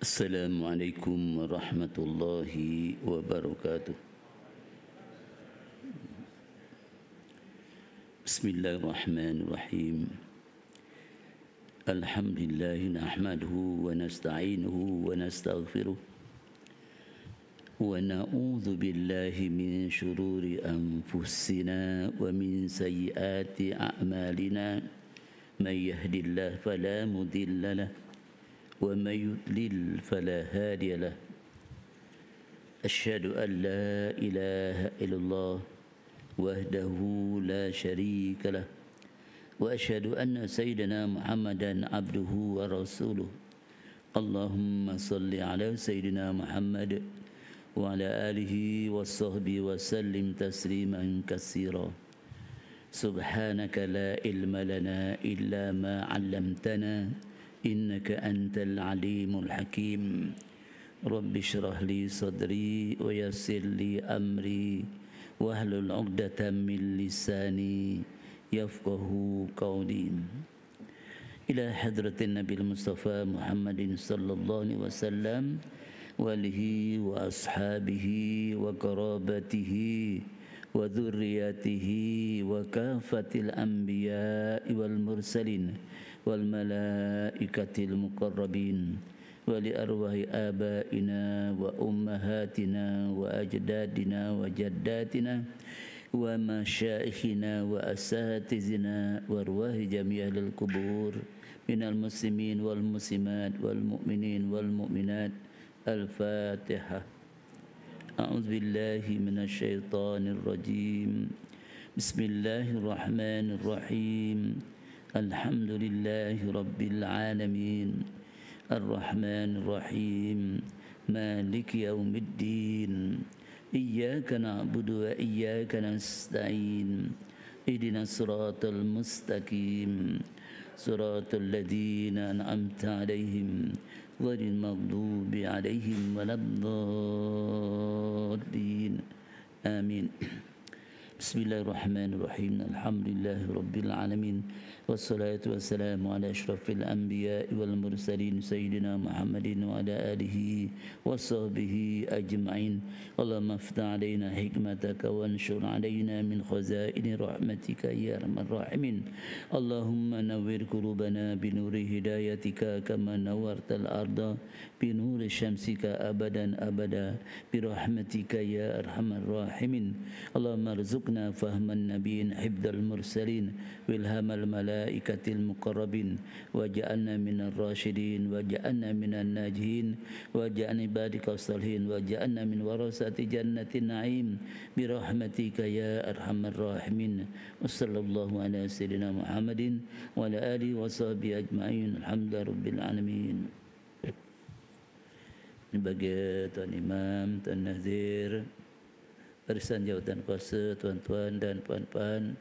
Assalamualaikum warahmatullahi wabarakatuh. Bismillahirrahmanirrahim. Alhamdulillah nahmaduhu wa nasta'inuhu wa nastaghfiruh wa na'udzu billahi min shururi anfusina wa min sayyiati a'malina. May yahdihillahu fala mudilla lahu ومن يضلل فلا هادي له أشهد أن لا إله إلا الله وحده لا شريك له وأشهد أن سيدنا محمدا عبده ورسوله اللهم صل على سيدنا محمد وعلى آله وصحبه وسلم تسليما كثيرا سبحانك لا علم لنا إلا ما علمتنا إنك أنت العليم الحكيم رب اشرح لي صدري ويسر لي أمري واحلل عقدة من لساني يفقه قولي إلى حضرة النبي المصطفى محمد صلى الله عليه وسلم وآله وأصحابه وقرابته وذريته وكافة الأنبياء والمرسلين والملائكة المقربين ولأرواح آبائنا وأمهاتنا وأجدادنا وجداتنا ومشايخنا وأساتذتنا وأرواح جميع القبور من المسلمين والمسلمات والمؤمنين والمؤمنات. الفاتحة. أعوذ بالله من الشيطان الرجيم. بسم الله الرحمن الرحيم. الحمد لله رب العالمين الرحمن الرحيم مالك يوم الدين إياك نعبد وإياك نستعين اهدنا الصراط المستقيم صراط الذين أنعمت عليهم غير المغضوب عليهم ولا الضالين آمين. بسم الله الرحمن الرحيم. الحمد لله رب العالمين والصلاة والسلام على أشرف الأنبياء والمرسلين سيدنا محمد وعلى آله وصحبه أجمعين. اللهم افتح علينا حكمتك وانشر علينا من خزائن رحمتك يا أرحم الراحمين. اللهم نور قلوبنا بنور هدايتك كما نورت الأرض بنور شمسك أبدا أبدا برحمتك يا أرحم الراحمين. اللهم ارزقنا فهم النبيين حفظ المرسلين والهام الملائكة المقربين وجعلنا من الراشدين وجعلنا من الناجين وجعلنا عبادك الصالحين وجعلنا من ورثة جنة النعيم برحمتك يا أرحم الراحمين. وصلى الله على سيدنا محمد وعلى آله وصحبه أجمعين. الحمد لله رب العالمين. Ini bagi Tuan Imam, Tuan Nazir, barisan jawatan kuasa, tuan-tuan dan puan-puan,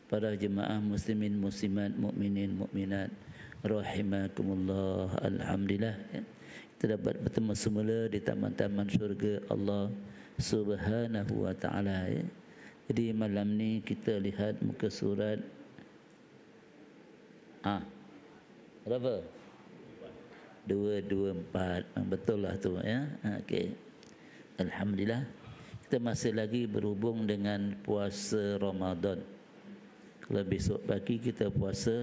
para jemaah muslimin, muslimat, mukminin, mukminat, rahimakumullah. Alhamdulillah, ya. Kita dapat bertemu semula di taman-taman syurga Allah Subhanahu wa taala, ya. Jadi malam ni kita lihat muka surat berapa? 224. Betul lah tu, ya. Okey. Alhamdulillah. Kita masih lagi berhubung dengan puasa Ramadan. Kalau besok pagi kita puasa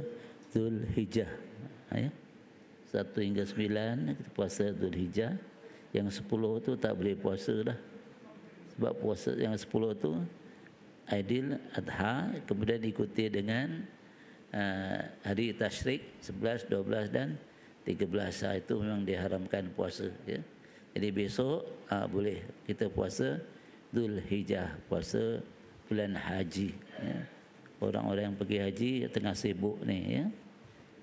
Zulhijjah, ya. 1 hingga 9 kita puasa Zulhijjah. Yang 10 tu tak boleh puasa dah. Sebab puasa yang 10 tu Aidil Adha, kemudian diikuti dengan hari Tasyrik 11, 12 dan 13. Itu memang diharamkan puasa, ya. Jadi besok boleh kita puasa Zulhijjah, puasa bulan haji, ya. Orang-orang yang pergi haji tengah sibuk ni, ya.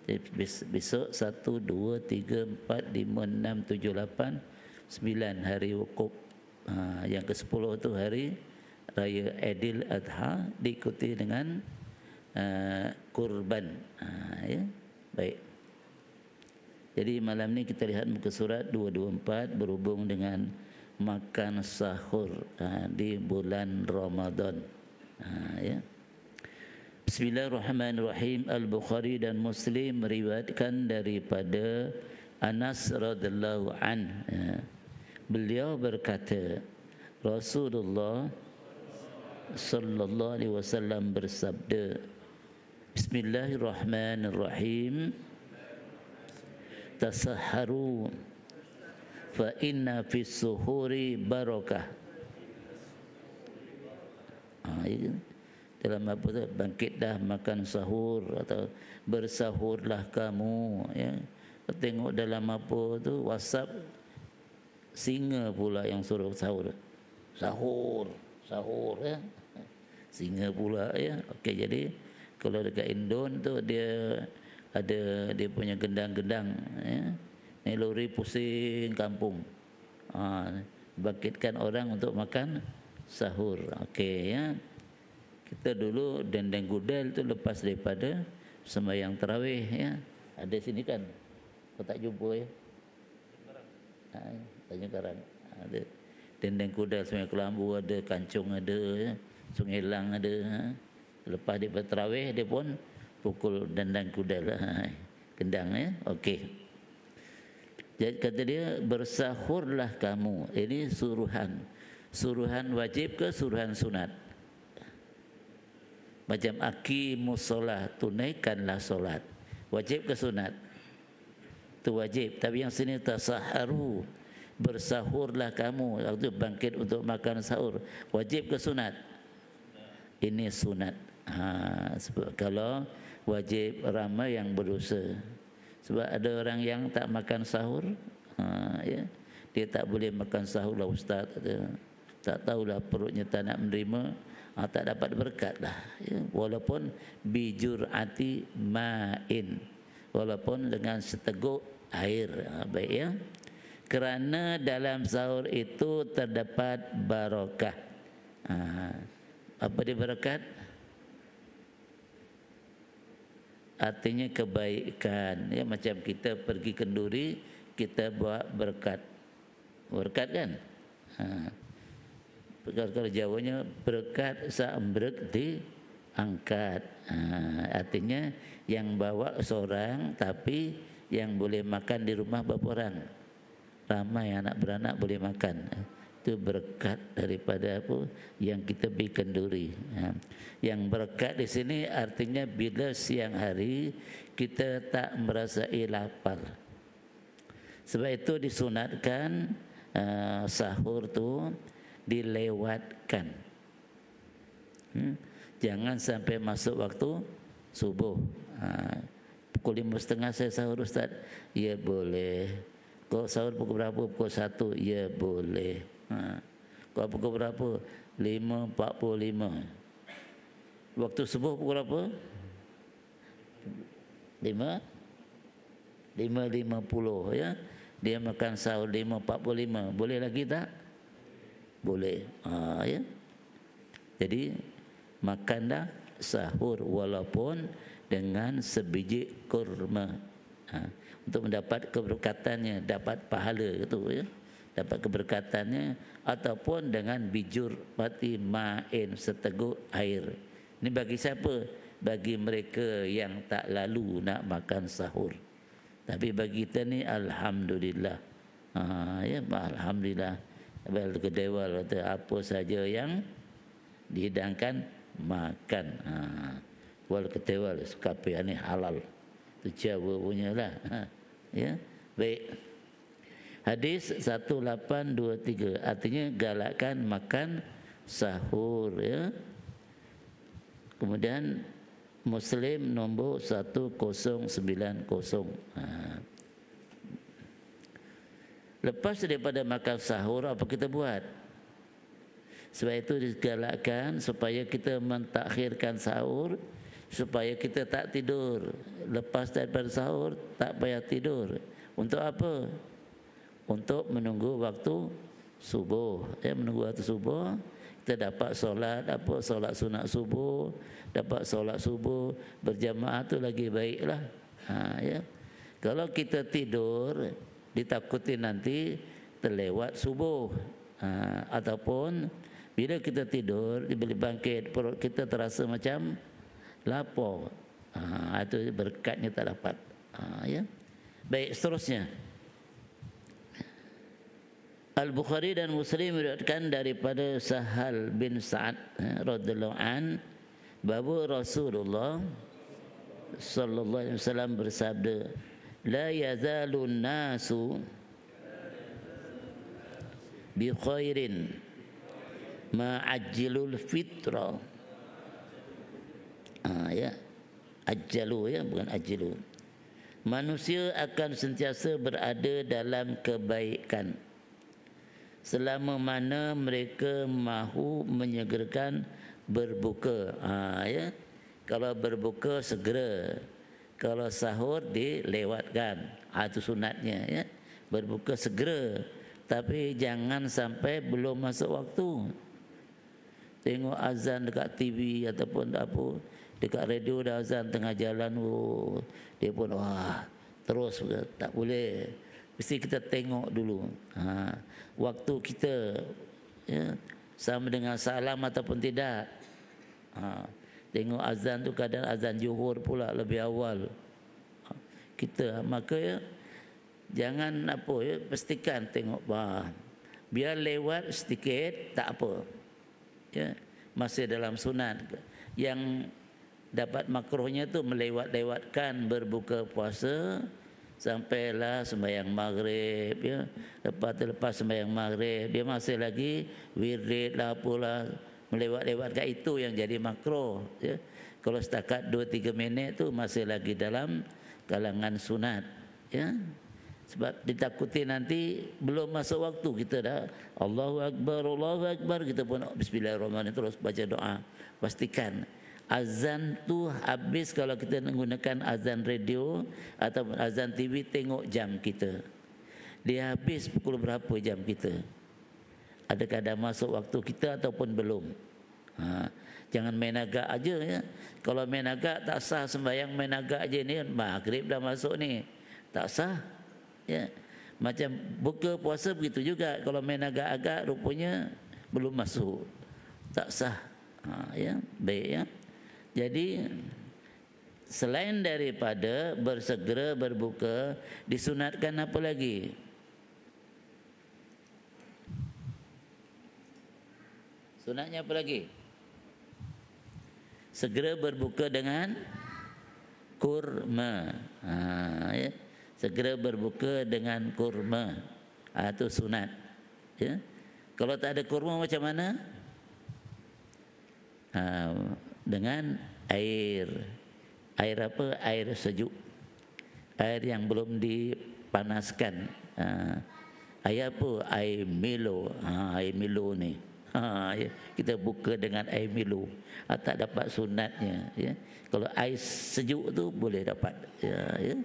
Jadi besok 1, 2, 3, 4, 5, 6, 7, 8, 9 hari wukuf. Yang ke-10 tu hari Raya Aidil Adha, diikuti dengan kurban, ya. Baik. Jadi malam ni kita lihat muka surat 224 berhubung dengan makan sahur di bulan Ramadan, ya. Bismillahirrahmanirrahim. Al-Bukhari dan Muslim meriwayatkan daripada Anas radhiyallahu an, beliau berkata, Rasulullah sallallahu alaihi wasallam bersabda, Bismillahirrahmanirrahim, tasahharu fa inna fis suhuri barakah. Dalam apa tu, bangkitlah makan sahur atau bersahurlah kamu, ya. Tengok dalam apa tu WhatsApp, singa pula yang suruh sahur. Sahur ya. Singa pula ya. Okey, jadi kalau dekat Indon tu dia ada dia punya gendang-gendang ya. Ni lori pusing kampung. Bangkitkan orang untuk makan sahur. Okey ya. Kita dulu dendeng gudel tu lepas daripada sembahyang tarawih ya. Ada sini kan. Kau tak jumpa ya? Tanya Karang. Ada dendeng gudel sembahyang kelambu, ada kancung ada ya. Sungai Lang ada. Lepas daripada tarawih dia pun pukul dendeng gudel kendang ya. Okey. Jadi kata dia, bersahurlah kamu. Ini suruhan. Suruhan wajib ke suruhan sunat? Macam aqimus solat, tunaikanlah solat. Wajib ke sunat? Itu wajib. Tapi yang sini tasahharu, bersahurlah kamu. Waktu bangkit untuk makan sahur. Wajib ke sunat? Ini sunat. Sebab kalau wajib ramai yang berdosa. Sebab ada orang yang tak makan sahur, ya, dia tak boleh makan sahur lah ustaz. Tak tahulah perutnya tak nak menerima, tak dapat berkat lah. Ya. Walaupun bijur'ati ma'in, walaupun dengan seteguk air, baik ya. Kerana dalam sahur itu terdapat barakah. Apa dia barakat? Artinya kebaikan ya, macam kita pergi kenduri, kita buat berkat. Berkat kan? Kalau Jawanya berkat saambrek diangkat. Artinya yang bawa seorang, tapi yang boleh makan di rumah berapa orang? Ramai anak beranak boleh makan. Itu berkat daripada apa yang kita beri kenduri. Yang berkat di sini artinya bila siang hari kita tak merasai lapar. Sebab itu disunatkan sahur tu dilewatkan. Jangan sampai masuk waktu subuh. Pukul 5.30 saya sahur ustaz. Ya boleh. Kau sahur pukul berapa? Pukul 1. Ya boleh. Kau pukul berapa? 5.45. Waktu subuh pukul berapa? 5.50 ya. Dia makan sahur 5.45. Boleh lagi tak? Boleh. Ya. Jadi makanlah sahur walaupun dengan sebiji kurma. Untuk mendapat keberkatannya, dapat pahala itu ya. Dapat keberkatannya, ataupun dengan bijur mati ma'in, seteguk air. Ini bagi siapa? Bagi mereka yang tak lalu nak makan sahur. Tapi bagi kita ni alhamdulillah. Ya, alhamdulillah. Bel kedewal kata apa saja yang dihidangkan makan. Wal kedewal kape ni halal. Itu Jawa punya lah. Ya, baik. Hadis 1823 artinya galakkan makan sahur ya. Kemudian Muslim nombor 1090. Lepas daripada makan sahur apa kita buat? Sebab itu digalakkan supaya kita mentakhirkan sahur, supaya kita tak tidur. Lepas daripada sahur tak payah tidur. Untuk apa? Untuk menunggu waktu subuh. Ya, menunggu waktu subuh, kita dapat solat apa, solat sunat subuh, dapat solat subuh berjamaah tu lagi baiklah. Ya. Kalau kita tidur, ditakuti nanti terlewat subuh. Ataupun bila kita tidur, bila bangkit perut kita terasa macam lapar. Itu berkatnya tak dapat. Ya. Baik, seterusnya. Al-Bukhari dan Muslim meriwayatkan daripada Sahal bin Sa'ad radhiyallahu an bahawa Rasulullah sallallahu alaihi wasallam bersabda, la yazalun nasu bi khairin ma ajilul fitra. Ya, ajjalu ya, bukan ajilu. Manusia akan sentiasa berada dalam kebaikan selama mana mereka mahu menyegerakan berbuka. Ya, kalau berbuka segera, kalau sahur dilewatkan. Itu sunatnya ya. Berbuka segera, tapi jangan sampai belum masuk waktu. Tengok azan dekat TV ataupun apa, dekat radio dah azan tengah jalan, dia pun terus tak boleh. Mesti kita tengok dulu waktu kita ya, sama dengan salam ataupun tidak. Tengok azan tu kadang azan Zuhur pula lebih awal. Kita maka ya, jangan apa ya, pastikan tengok biar lewat sedikit tak apa. Ya, masih dalam sunat. Yang dapat makruhnya tu melewat-lewatkan berbuka puasa sampailah sembahyang maghrib ya. Lepas sembahyang maghrib dia masih lagi wirid lah apalah, melewat-lewatkan itu yang jadi makruh ya. Kalau setakat 2-3 minit tu masih lagi dalam kalangan sunat ya. Sebab ditakuti nanti belum masuk waktu kita dah Allahu Akbar, kita pun bismillahirrahmanirrahim terus baca doa. Pastikan azan tu habis. Kalau kita menggunakan azan radio atau azan TV, tengok jam kita. Dia habis pukul berapa jam kita? Adakah dah masuk waktu kita ataupun belum? Jangan main agak aja ya. Kalau main agak tak sah sembahyang, main agak aja ni maghrib dah masuk ni. Tak sah. Ya. Macam buka puasa begitu juga. Kalau main agak-agak rupanya belum masuk. Tak sah. Ya, baik ya. Jadi selain daripada bersegera berbuka, disunatkan apa lagi? Sunatnya apa lagi? Segera berbuka dengan kurma. Ya. Segera berbuka dengan kurma. Itu sunat. Ya. Kalau tak ada kurma macam mana? Dengan air. Air apa? Air sejuk. Air yang belum dipanaskan. Air apa? Air Milo. Air Milo ni. Ya. Kita buka dengan air Milo. Tak dapat sunatnya. Ya. Kalau air sejuk tu boleh dapat. Ya.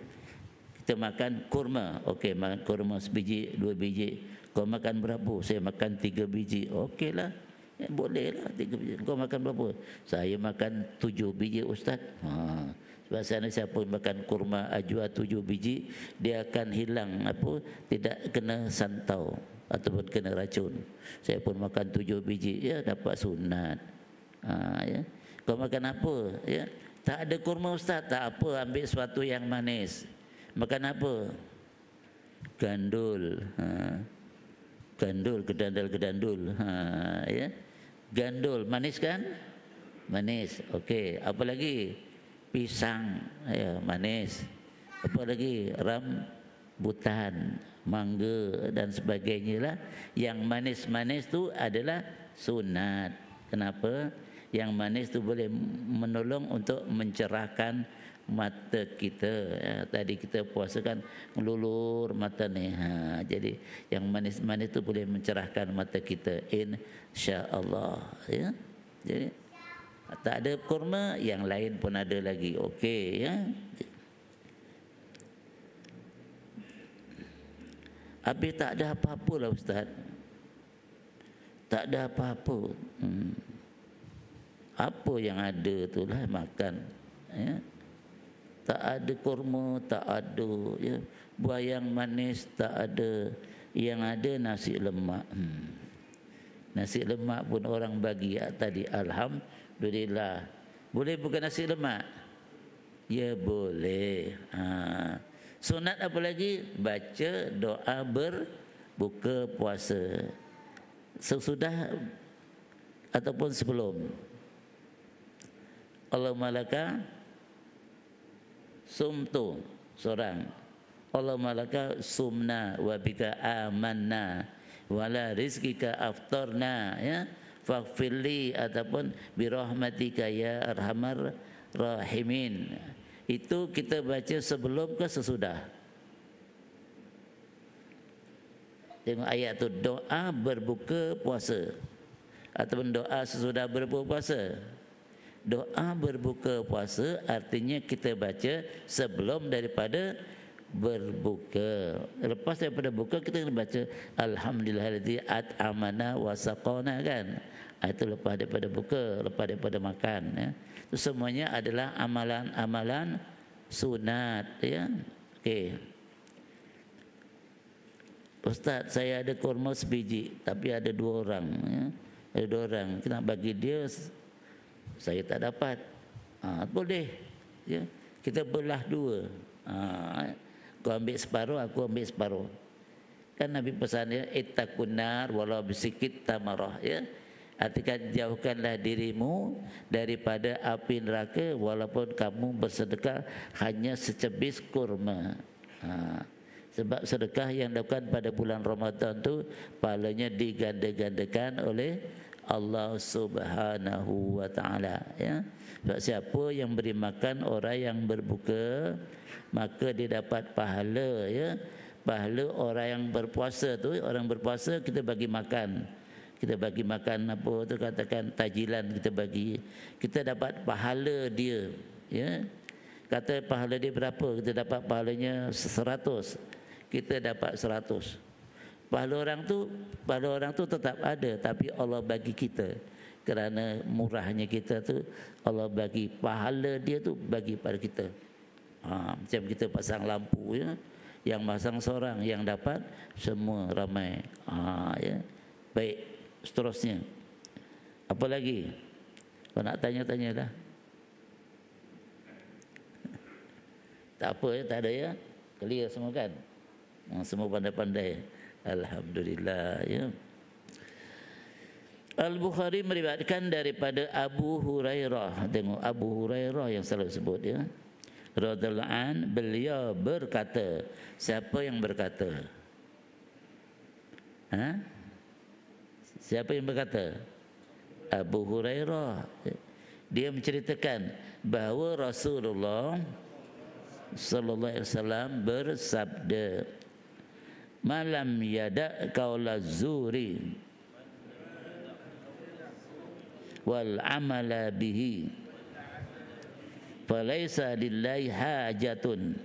Kita makan kurma. Okey, makan kurma sebiji, 2 biji. Kau makan berapa? Saya makan 3 biji. Okeylah. Ya, bolehlah 3 biji. Kau makan berapa? Saya makan 7 biji ustaz. Sebab sana siapa makan kurma ajwa 7 biji, dia akan hilang apa? Tidak kena santau ataupun kena racun. Saya pun makan 7 biji, ya dapat sunat. Ya. Kau makan apa? Ya. Tak ada kurma ustaz, tak apa, ambil sesuatu yang manis. Makan apa? Gandul. Gandul, gedandul. Ya. Gandul, manis kan? Manis. Okey, apa lagi? Pisang, ya, manis. Apa lagi? Rambutan, mangga dan sebagainya lah. Yang manis-manis tu adalah sunat. Kenapa? Yang manis tu boleh menolong untuk mencerahkan mata kita. Ya, tadi kita puasa kan ngelulur mata ni. Jadi yang manis-manis tu boleh mencerahkan mata kita, insya-Allah. Ya. Jadi tak ada kurma, yang lain pun ada lagi. Okey ya. Habis tak ada apa-apa lah ustaz. Tak ada apa-apa. Apa yang ada tu lah makan. Ya. Tak ada kurma, tak ada ya. Buah yang manis tak ada. Yang ada nasi lemak. Nasi lemak pun orang bagi tadi. Alhamdulillah. Boleh bukan nasi lemak? Ya boleh. Sunat apa lagi? Baca doa buka puasa sesudah ataupun sebelum. Allahumma laka sumtu seorang, Allahumma laka sumna wa bika amanna wala rizqika aftarna, ya, faghfirli ataupun birahmatika ya arhamar rahimin. Itu kita baca sebelum ke sesudah. Tengok ayat tu, doa berbuka puasa ataupun doa sesudah berbuka puasa. Doa berbuka puasa artinya kita baca sebelum daripada berbuka. Lepas daripada buka kita kena baca alhamdulillahilladzi at'amana wa saqana, kan. Itu lepas daripada buka, lepas daripada makan, ya. Itu semuanya adalah amalan-amalan sunat, ya. Okey. Ustaz, saya ada kurma sebiji tapi ada 2 orang, ya. Ada 2 orang, kita nak bagi dia, saya tak dapat. Boleh, ya. Kita belah 2. Kau ambil separuh, aku ambil separuh. Kan Nabi pesan dia, ittaqunar walau bisikit tamarah, ya. Artikan jauhkanlah dirimu daripada api neraka walaupun kamu bersedekah hanya secebis kurma. Sebab sedekah yang dilakukan pada bulan Ramadan tu pahalanya diganda-gandakan oleh Allah Subhanahu wa taala, ya. Sebab siapa yang beri makan orang yang berbuka, maka dia dapat pahala, ya. Pahala orang yang berpuasa tu, orang berpuasa kita bagi makan. Kita bagi makan apa tu, katakan tajilan kita bagi, kita dapat pahala dia, ya. Kata pahala dia berapa, kita dapat pahalanya 100, kita dapat 100. Pahala orang tu tetap ada, tapi Allah bagi kita kerana murahnya kita tu, Allah bagi pahala dia tu bagi pada kita. Macam kita pasang lampu, ya. Yang pasang seorang, yang dapat semua ramai. Ya. Baik, seterusnya. Apa lagi? Kau nak tanya-tanya dah. Tak apa, ya, tak ada, ya. Clear semua, kan? Semua pandai-pandai. Alhamdulillah, ya. Al-Bukhari meriwayatkan daripada Abu Hurairah. Tengok Abu Hurairah yang selalu sebut, ya. Radhiyallahu an, beliau berkata. Siapa yang berkata? Siapa yang berkata? Abu Hurairah. Dia menceritakan bahawa Rasulullah sallallahu alaihi wasallam bersabda, malam yada qaula zuri wal amala bihi falaisa lillahi hajatun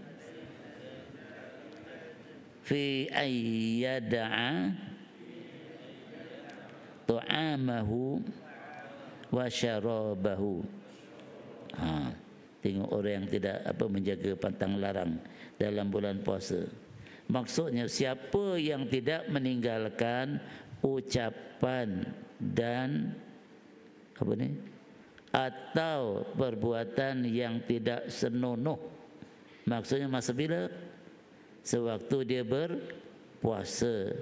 fi ayyada'a tu'amahu wa syarabahu. Tengok orang yang tidak menjaga pantang larang dalam bulan puasa. Maksudnya siapa yang tidak meninggalkan ucapan dan atau perbuatan yang tidak senonoh. Maksudnya masa bila? Sewaktu dia berpuasa,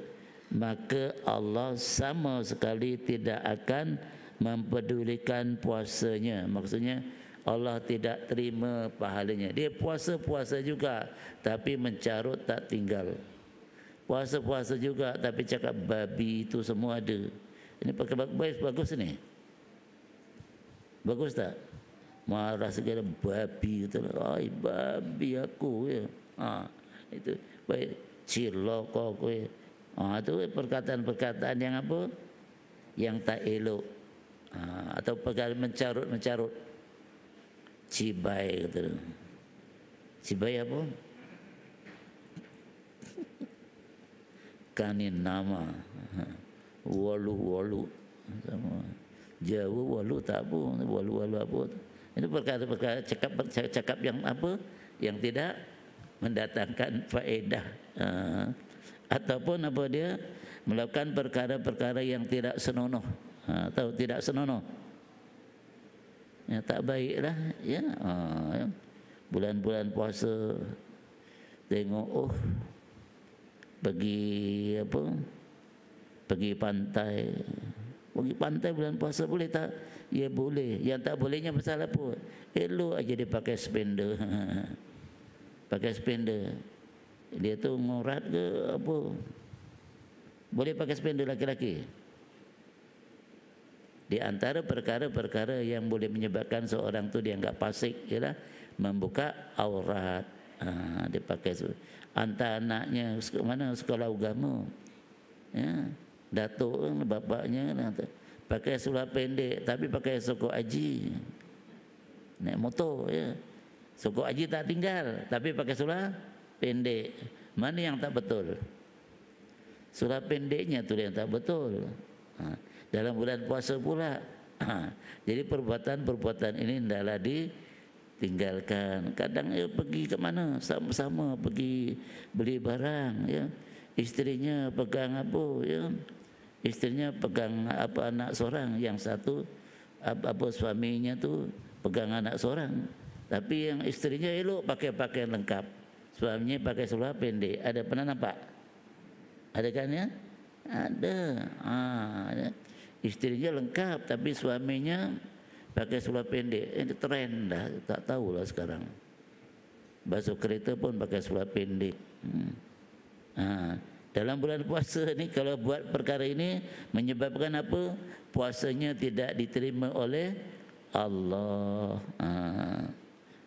maka Allah sama sekali tidak akan mempedulikan puasanya. Maksudnya Allah tidak terima pahalanya. Dia puasa-puasa juga tapi mencarut tak tinggal. Puasa-puasa juga tapi cakap babi itu semua ada. Ini pakai bagus ni. Bagus tak? Marah segala babi itu. Ai babi aku, ya. Itu baik cilok kau. Itu perkataan-perkataan yang apa? Yang tak elok. Atau perkara mencarut. Cibai kata. Cibai apa? Kanin nama. Walu sama. Jawa walu tak apa. Walu apa? Itu perkara-perkara cakap yang apa? Yang tidak mendatangkan faedah. Ataupun apa dia? Melakukan perkara-perkara yang tidak senonoh. Atau tidak senonoh. Ya, tak baiklah, ya. Bulan-bulan puasa tengok pergi apa? Pergi pantai. Pergi pantai bulan puasa boleh tak? Ya boleh. Yang tak bolehnya pasal apa? Elok aja dia pakai spender. Pakai spender. Dia tu ngorat ke apa? Boleh pakai spender laki-laki. Di antara perkara-perkara yang boleh menyebabkan seorang tu dianggap fasik ialah membuka aurat. Dia pakai hantar anaknya mana sekolah agama. Ya, datuk bapaknya pakai seluar pendek tapi pakai sokok haji. Naik motor ya. Sokok haji tak tinggal tapi pakai seluar pendek. Mana yang tak betul? Seluar pendeknya tu yang tak betul. Dalam bulan puasa pula. Jadi perbuatan-perbuatan ini hendaklah ditinggalkan. Kadang dia pergi ke mana? Sama-sama pergi beli barang ya. Isterinya pegang apa ya? Isterinya pegang apa anak seorang, yang satu apa suaminya tu pegang anak seorang. Tapi yang isterinya elok pakai pakaian lengkap. Suaminya pakai seluar pendek. Ada pernah nampak? Ada kan ya? Ada. Ada. Isterinya lengkap tapi suaminya pakai seluar pendek. Ini trend dah, tak tahulah sekarang. Basuh kereta pun pakai seluar pendek. Dalam bulan puasa ni kalau buat perkara ini menyebabkan apa? Puasanya tidak diterima oleh Allah.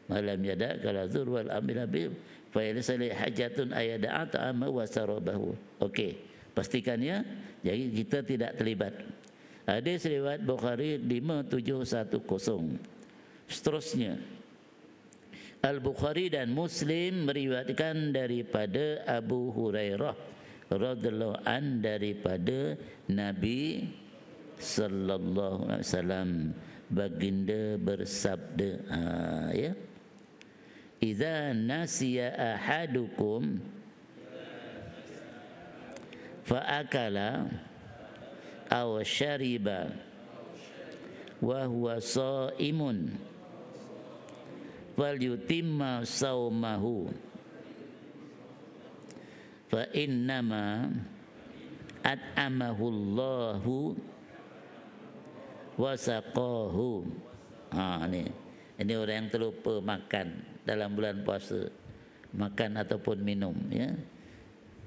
Malam yada kala zur wal amil habib fa yasali hajatun ayada'a ta'ama wa sarabahu. Okey, pastikan ya. Jadi kita tidak terlibat. Hadis riwayat Bukhari 5710. Seterusnya Al-Bukhari dan Muslim meriwayatkan daripada Abu Hurairah radhiyallahu an daripada Nabi sallallahu alaihi wasallam, baginda bersabda, ya, idza nasiya ahadukum fa akala aw syariba wa huwa shaimun falyutimma saumahu fa innama at'amahu Allahu wa saqahu. Ini orang yang terlupa makan dalam bulan puasa, makan ataupun minum ya.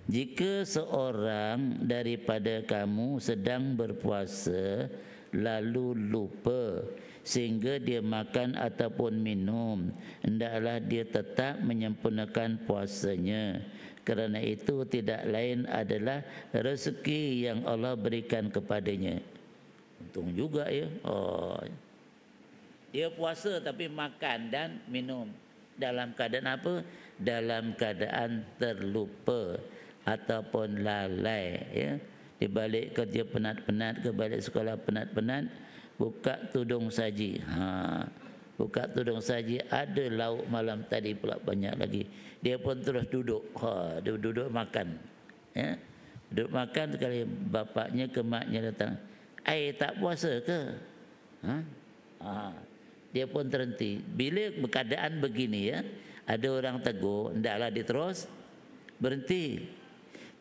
Jika seorang daripada kamu sedang berpuasa lalu lupa sehingga dia makan ataupun minum, hendaklah dia tetap menyempurnakan puasanya, kerana itu tidak lain adalah rezeki yang Allah berikan kepadanya. Untung juga ya. Dia puasa tapi makan dan minum dalam keadaan apa? Dalam keadaan terlupa ataupun lalai ya. Di balik kerja penat-penat, ke balik sekolah penat-penat, buka tudung saji. Buka tudung saji, ada lauk malam tadi pula banyak lagi. Dia pun terus duduk. Dia duduk makan. Ya. Duduk makan sekali bapaknya ke maknya datang. Tak puasa ke? Dia pun terhenti. Bila keadaan begini ya, ada orang tegur, hendaklah diterus berhenti.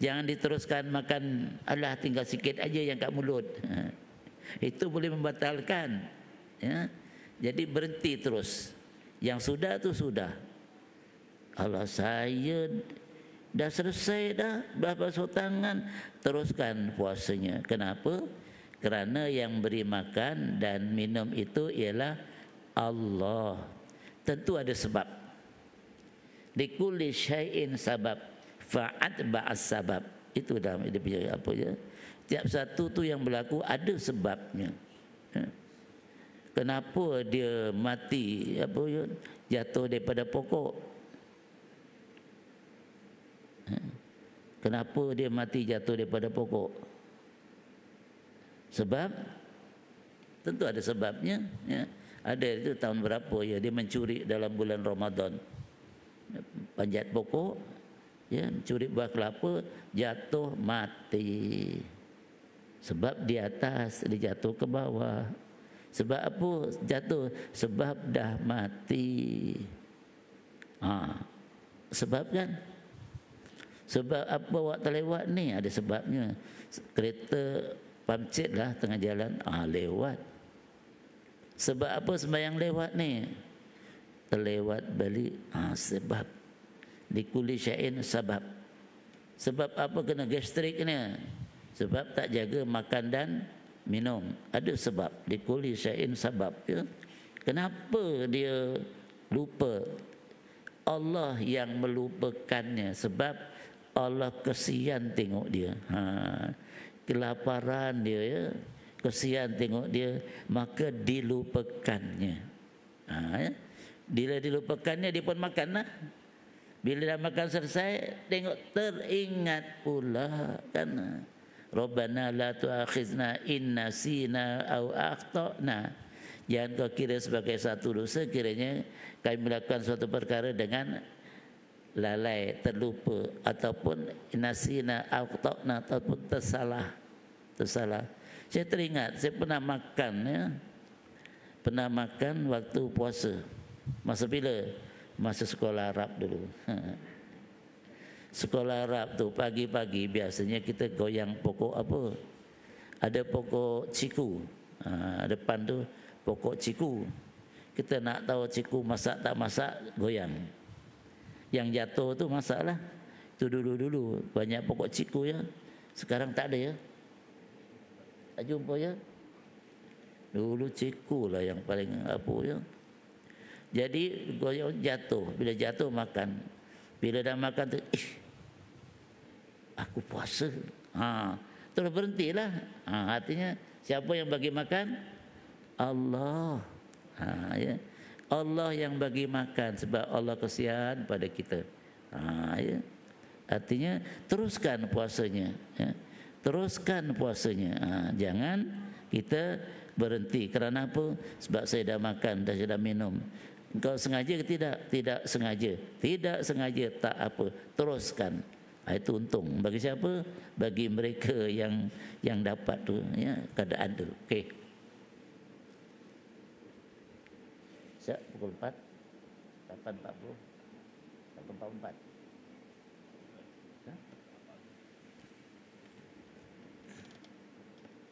Jangan diteruskan makan, alah tinggal sikit aja yang kat mulut. Itu boleh membatalkan. Ya. Jadi berhenti terus. Yang sudah tu sudah. Allah, saya dah selesai dah basuh tangan, teruskan puasanya. Kenapa? Kerana yang beri makan dan minum itu ialah Allah. Tentu ada sebab. Likulli syai'in sabab fa'atba'as sabab. Itu dah dia punya apa ya. Tiap satu tu yang berlaku ada sebabnya. Kenapa dia mati apa ya, jatuh daripada pokok? Kenapa dia mati jatuh daripada pokok? Sebab tentu ada sebabnya ya. Ada itu tahun berapa ya, dia mencuri dalam bulan Ramadan. Panjat pokok ya, mencuri buah kelapa, jatuh mati. Sebab di atas, dia jatuh ke bawah. Sebab apa jatuh? Sebab dah mati. Sebab kan? Sebab apa awak terlewat ni? Ada sebabnya. Kereta pamcit lah tengah jalan, lewat. Sebab apa sembahyang lewat ni? Terlewat balik, sebab. Likulli syai'in sabab. Sebab apa kena gastrik ni? Sebab tak jaga makan dan minum. Ada sebab. Likulli syai'in sabab, ya. Kenapa dia lupa? Allah yang melupakannya, sebab Allah kesian tengok dia. Kelaparan dia, ya. Kesian tengok dia, maka dilupakannya. Ya. Bila dilupakannya, dia pun makanlah. Bila dah makan selesai, tengok teringat pula kan. Rabbana la tu'akhizna in nasina aw akhtana. Jangan kau kira sebagai satu dosa kiranya kami melakukan suatu perkara dengan lalai, terlupa, ataupun nasina aw akhtana, ataupun tersalah. Saya teringat, saya pernah makan, ya. Pernah makan waktu puasa. Masa bila? Masa sekolah Arab dulu. Sekolah Arab tu pagi-pagi biasanya kita goyang pokok apa? Ada pokok ciku. Depan tu pokok ciku. Kita nak tahu ciku masak tak masak, goyang. Yang jatuh tu masaklah. Itu dulu-dulu banyak pokok ciku, ya. Sekarang tak ada, ya. Tak jumpa, ya. Dulu ciku lah yang paling apa, ya. Jadi goyang jatuh. Bila jatuh makan. Bila dah makan tu, aku puasa. Terus berhentilah. Artinya siapa yang bagi makan? Allah. Ya. Allah yang bagi makan, sebab Allah kesian pada kita. Ya. Artinya teruskan puasanya, ya. Teruskan puasanya. Jangan kita berhenti. Kerana apa? Sebab saya dah makan, dah minum. Engkau sengaja ke tidak? Tidak sengaja. Tidak sengaja, tak apa. Teruskan. Itu untung. Bagi siapa? Bagi mereka yang dapat tu, ya, keadaan tu. Okey. Siap, pukul 4. 8.40. 8.44.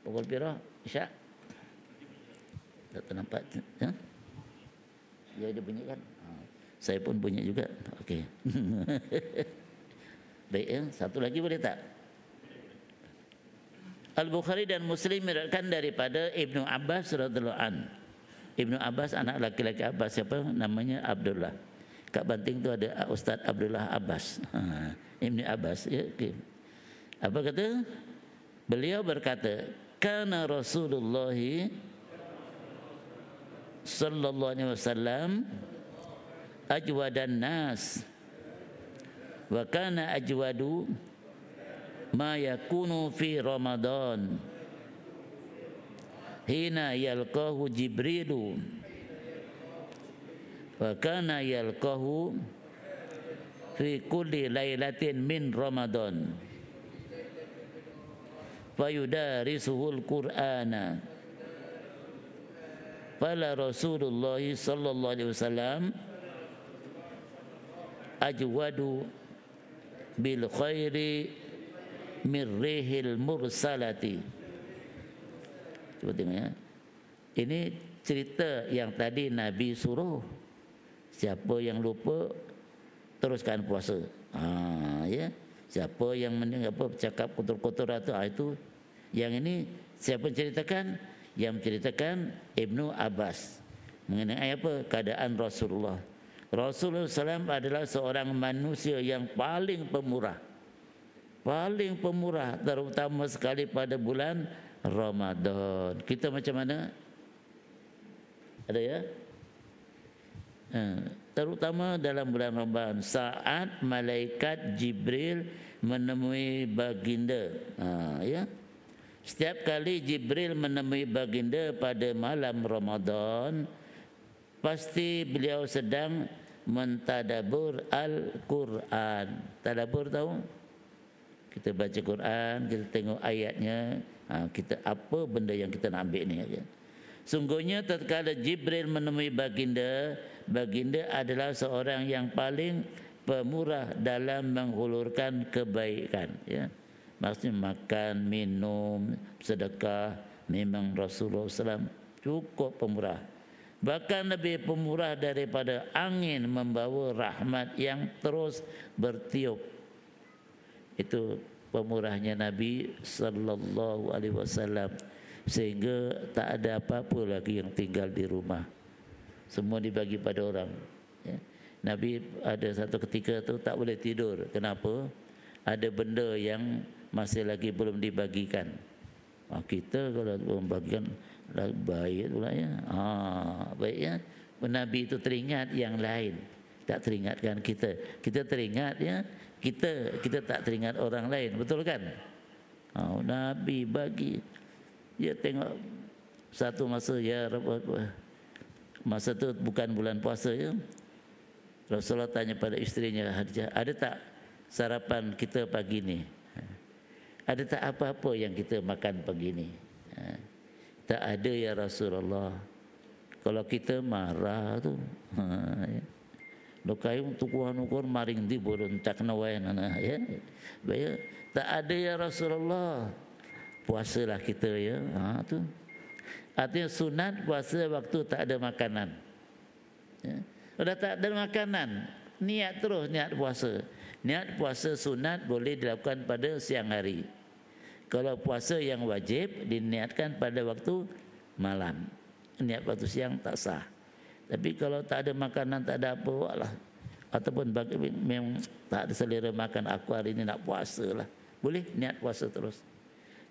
Pukul pira? Isyak? Tak ternampak, ya? Dia bunyi kan? Saya pun bunyi juga. Okey. Baik, ya. Satu lagi boleh tak? Al-Bukhari dan Muslim meriwayatkan daripada Ibnu Abbas radhiyallahu an. Ibnu Abbas, anak laki-laki Abbas, siapa? Namanya Abdullah. Kat Banting tu ada Ustaz Abdullah Abbas. Ibnu Abbas, ya. Okay. Apa kata? Beliau berkata, kana Rasulullah sallallahu alaihi wasallam ajwadan nas wa kana ajwadu ma yakunu fi Ramadan hina yalqahu Jibrilu wa kana yalqahu fi kulli lailatin min Ramadan fayudarisuhul Qur'ana. Fala Rasulullah sallallahu alaihi wasallam ajwadu bil khairi mirrihil mursalati. Cuba tengok, ya. Ini cerita yang tadi Nabi suruh. Siapa yang lupa, teruskan puasa. Ya. Siapa yang cakap kotor-kotor itu. Yang ini siapa ceritakan? Yang menceritakan Ibnu Abbas mengenai apa? Keadaan Rasulullah. Rasulullah SAW adalah seorang manusia yang paling pemurah, terutama sekali pada bulan Ramadan. Kita macam mana? Ada, ya? Terutama dalam bulan Ramadan, saat malaikat Jibril menemui baginda, ya. Setiap kali Jibril menemui baginda pada malam Ramadan, pasti beliau sedang mentadabur Al-Quran. Tadabur tahu? Kita baca Quran, kita tengok ayatnya, kita apa benda yang kita nak ambil ni, ya. Sungguhnya tatkala Jibril menemui baginda, baginda adalah seorang yang paling pemurah dalam menghulurkan kebaikan, ya. Maksudnya makan, minum, sedekah, memang Rasulullah SAW cukup pemurah. Bahkan lebih pemurah daripada angin membawa rahmat yang terus bertiup. Itu pemurahnya Nabi sallallahu alaihi wasallam, sehingga tak ada apa-apa lagi yang tinggal di rumah. Semua dibagi pada orang, ya. Nabi ada satu ketika tu tak boleh tidur. Kenapa? Ada benda yang masih lagi belum dibagikan. Kita kalau membagikan baik pula, ya. Baik, ya. Nabi itu teringat yang lain, tak teringatkan kita. Kita teringat, ya. Kita tak teringat orang lain, betul kan? Nabi bagi. Dia tengok satu masa, ya masa tu bukan bulan puasa, ya. Rasulullah tanya pada isterinya Khadijah, ada tak sarapan kita pagi ni? Ada tak apa-apa yang kita makan pagi ni? Tak ada, ya Rasulullah. Kalau kita marah tu, lokayung tukuan-tukuan maring di burun tak nawain, ya. Baik, tak ada, ya Rasulullah. Puasalah kita, ya. Tu. Artinya sunat puasa waktu tak ada makanan. Ya. Sudah tak ada makanan, niat terus niat puasa. Niat puasa sunat boleh dilakukan pada siang hari. Kalau puasa yang wajib diniatkan pada waktu malam. Niat waktu siang tak sah. Tapi kalau tak ada makanan, tak ada apa, lah, ataupun memang tak ada selera makan, aku hari ini nak puasa lah, boleh niat puasa terus.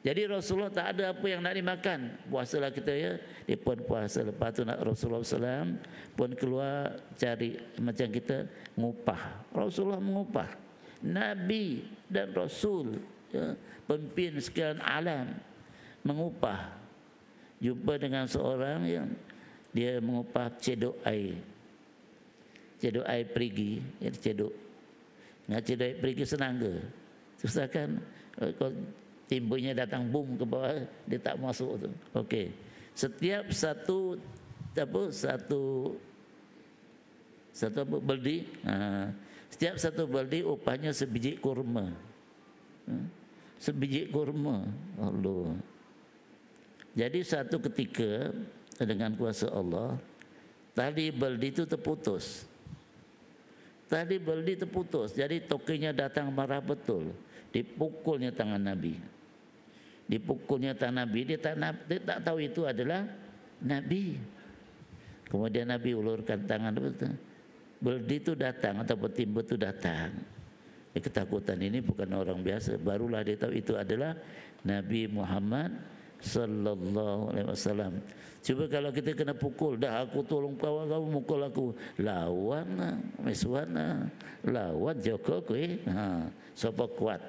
Jadi Rasulullah tak ada apa yang nak dimakan, puasalah kita, ya. Dia pun puasa. Lepas tu nak Rasulullah SAW pun keluar cari, macam kita ngupah. Rasulullah mengupah. Nabi dan Rasul, ya, pemimpin sekalian alam, mengupah. Jumpa dengan seorang yang dia mengupah cedok air. Cedok air perigi, ya, cedok. Nak cedok air perigi senang ke? Susah kan? Kalau timbulnya datang boom ke bawah, dia tak masuk tu. Okey. Setiap satu beldi, setiap satu beldi upahnya sebiji kurma. Sebiji kurma. Allah. Jadi satu ketika dengan kuasa Allah, tali beldi itu terputus. Tali beldi terputus. Jadi tokinya datang marah betul. Dipukulnya tangan Nabi. Dipukulnya tangan Nabi, dia tak tahu itu adalah Nabi. Kemudian Nabi ulurkan tangan, beldi itu datang atau timba itu datang. Ketakutan ini bukan orang biasa. Barulah dia tahu itu adalah Nabi Muhammad sallallahu alaihi wasallam. Cuba kalau kita kena pukul, dah aku tolong kawan kamu mukul aku, lawan lah, mesuan lawan Joko kowe, siapa kuat.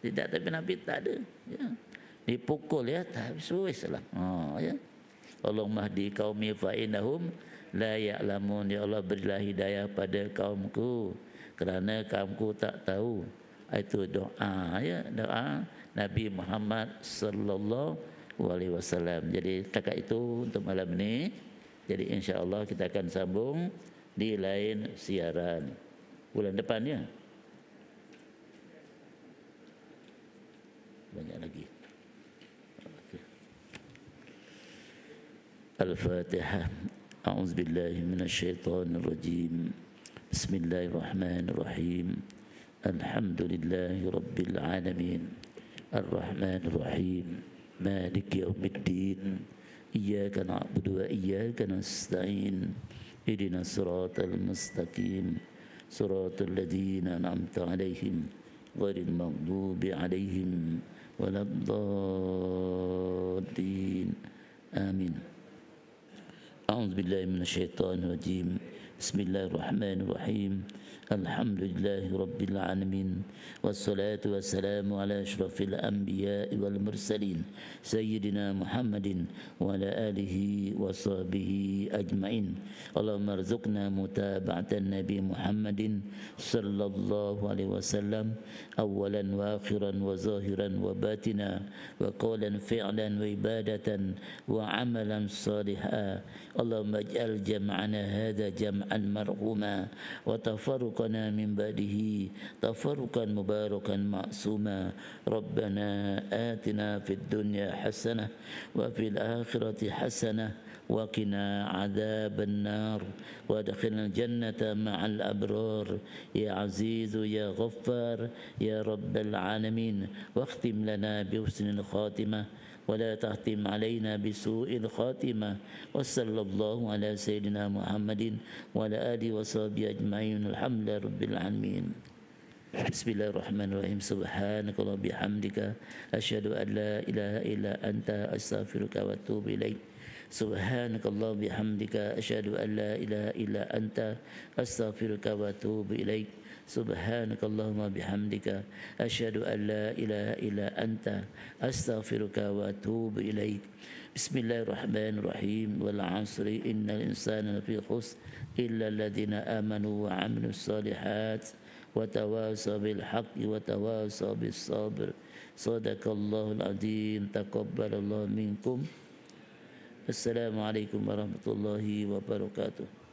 Tidak, tapi Nabi tak ada, ya. Dipukul, ya, tak habis lah. Ya. Allahumma hdi qaumi fa innahum la ya'lamun. Ya Allah, berilah hidayah pada kaumku kerana kaumku tak tahu. Itu doa, ya, doa Nabi Muhammad sallallahu alaihi wasallam. Jadi setakat itu untuk malam ini. Jadi insya-Allah kita akan sambung di lain siaran bulan depannya. Banyak lagi. Al-Fatihah. A'udzubillahi minasyaitonirrajim. Bismillahirrahmanirrahim. Alhamdulillahi rabbil alamin. Ar-Rahmanir Rahim. Maliki yaumiddin. Iyyaka na'budu wa iyyaka nasta'in. Ihdinas siratal mustaqim. Siratal ladzina an'amta 'alaihim ghairil maghdubi 'alaihim waladdallin. Amin. A'udzubillahi minasyaitonir rajim. Bismillahirrahmanirrahim. Alhamdulillahi rabbil alamin. Wassalatu wassalamu ala asyrafil anbiya'i wal mursalin sayyidina Muhammadin wa ala alihi wa sahbihi ajma'in. Allahumma arzuqna mutaba'atan Nabi Muhammadin sallallahu alaihi wasallam awalan wa akhiran wa zahiran wa batina wa qawlan fi'lan wa ibadatan wa amalan salihan. Allahumma ij'al jam'ana hadha jam'an جميعا مرحوما وتفرقنا من بعده تفرقا مباركا معصوما ربنا آتنا في الدنيا حسنة وفي الآخرة حسنة وقنا عذاب النار وادخلنا الجنة مع الأبرار يا عزيز يا غفار يا رب العالمين واختم لنا بحسن الخاتمة ولا تختم علينا بسوء الخاتمة وصلى الله على سيدنا محمد وعلى آله وصحبه أجمعين الحمد لله رب العالمين. بسم الله الرحمن الرحيم سبحانك اللهم وبحمدك أشهد أن لا إله إلا أنت أستغفرك وأتوب إليك سبحانك اللهم وبحمدك أشهد أن لا إله إلا أنت أستغفرك وأتوب إليك سبحانك اللهم وبحمدك أشهد أن لا إله إلا أنت أستغفرك وأتوب إليك بسم الله الرحمن الرحيم والعصر إن الإنسان لفي خسر إلا الذين آمنوا وعملوا الصالحات وتواصوا بالحق وتواصوا بالصبر صدق الله العظيم تقبل الله منكم. Assalamualaikum warahmatullahi wabarakatuh.